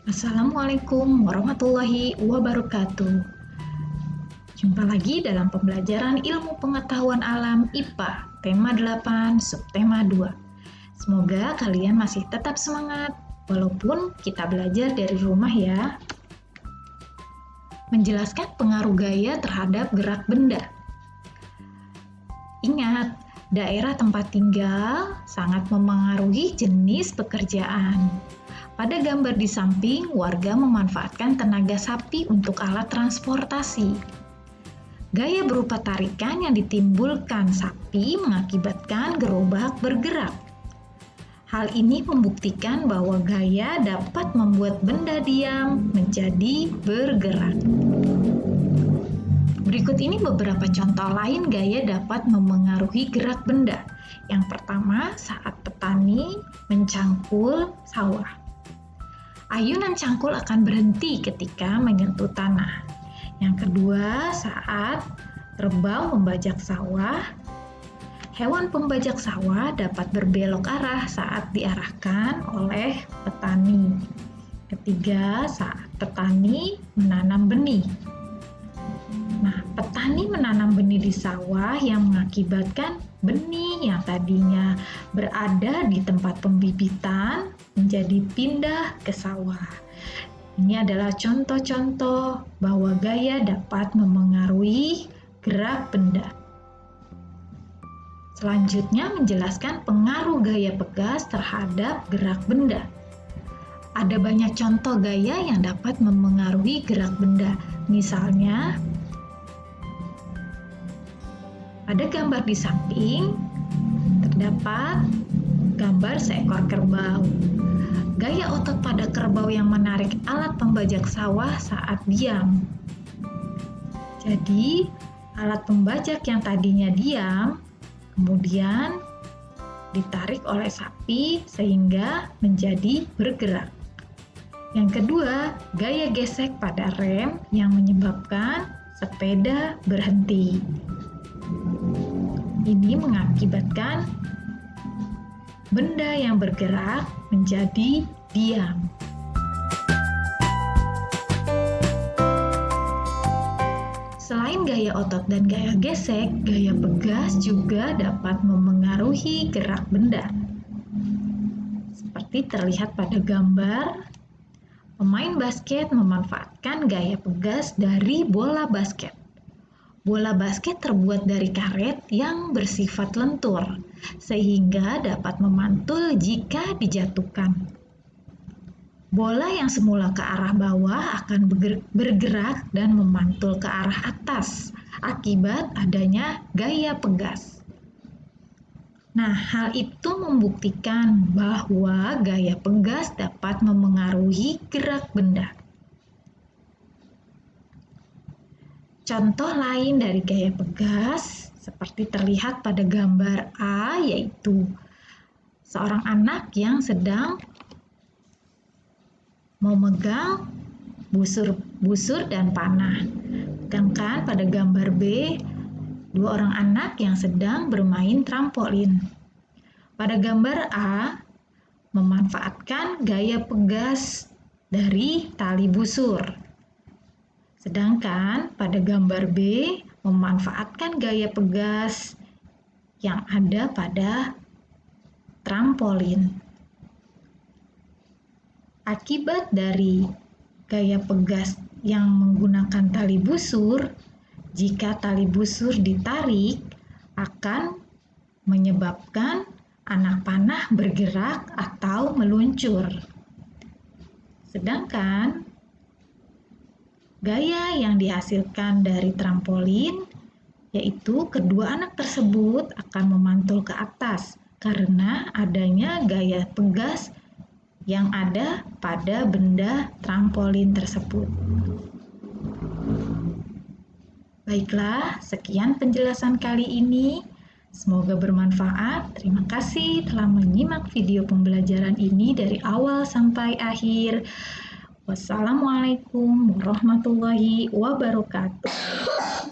Assalamualaikum warahmatullahi wabarakatuh. Jumpa lagi dalam pembelajaran ilmu pengetahuan alam IPA, tema 8, subtema 2. Semoga kalian masih tetap semangat, walaupun kita belajar dari rumah ya. Menjelaskan pengaruh gaya terhadap gerak benda. Ingat, daerah tempat tinggal sangat memengaruhi jenis pekerjaan. Pada gambar di samping, warga memanfaatkan tenaga sapi untuk alat transportasi. Gaya berupa tarikan yang ditimbulkan sapi mengakibatkan gerobak bergerak. Hal ini membuktikan bahwa gaya dapat membuat benda diam menjadi bergerak. Berikut ini beberapa contoh lain gaya dapat memengaruhi gerak benda. Yang pertama, saat petani mencangkul sawah. Ayunan cangkul akan berhenti ketika menyentuh tanah. Yang kedua, saat kerbau membajak sawah. Hewan pembajak sawah dapat berbelok arah saat diarahkan oleh petani. Ketiga, saat petani menanam benih. Nah, petani menanam benih di sawah yang mengakibatkan benih yang tadinya berada di tempat pembibitan menjadi pindah ke sawah. Ini adalah contoh-contoh bahwa gaya dapat memengaruhi gerak benda. Selanjutnya menjelaskan pengaruh gaya pegas terhadap gerak benda. Ada banyak contoh gaya yang dapat memengaruhi gerak benda. Misalnya, pada gambar di samping terdapat gambar seekor kerbau. Gaya otot pada kerbau yang menarik alat pembajak sawah saat diam. Jadi, alat pembajak yang tadinya diam kemudian ditarik oleh sapi sehingga menjadi bergerak. Yang kedua, gaya gesek pada rem yang menyebabkan sepeda berhenti. Ini mengakibatkan benda yang bergerak menjadi diam. Selain gaya otot dan gaya gesek, gaya pegas juga dapat memengaruhi gerak benda. Seperti terlihat pada gambar, pemain basket memanfaatkan gaya pegas dari bola basket. Bola basket terbuat dari karet yang bersifat lentur, sehingga dapat memantul jika dijatuhkan. Bola yang semula ke arah bawah akan bergerak dan memantul ke arah atas akibat adanya gaya pegas. Nah, hal itu membuktikan bahwa gaya pegas dapat memengaruhi gerak benda. Contoh lain dari gaya pegas seperti terlihat pada gambar A, yaitu seorang anak yang sedang memegang busur dan panah. Sedangkan pada gambar B, dua orang anak yang sedang bermain trampolin. Pada gambar A, memanfaatkan gaya pegas dari tali busur. Sedangkan pada gambar B memanfaatkan gaya pegas yang ada pada trampolin. Akibat dari gaya pegas yang menggunakan tali busur, jika tali busur ditarik akan menyebabkan anak panah bergerak atau meluncur. Sedangkan gaya yang dihasilkan dari trampolin, yaitu kedua anak tersebut akan memantul ke atas karena adanya gaya pegas yang ada pada benda trampolin tersebut. Baiklah, sekian penjelasan kali ini. Semoga bermanfaat. Terima kasih telah menyimak video pembelajaran ini dari awal sampai akhir. Wassalamualaikum warahmatullahi wabarakatuh.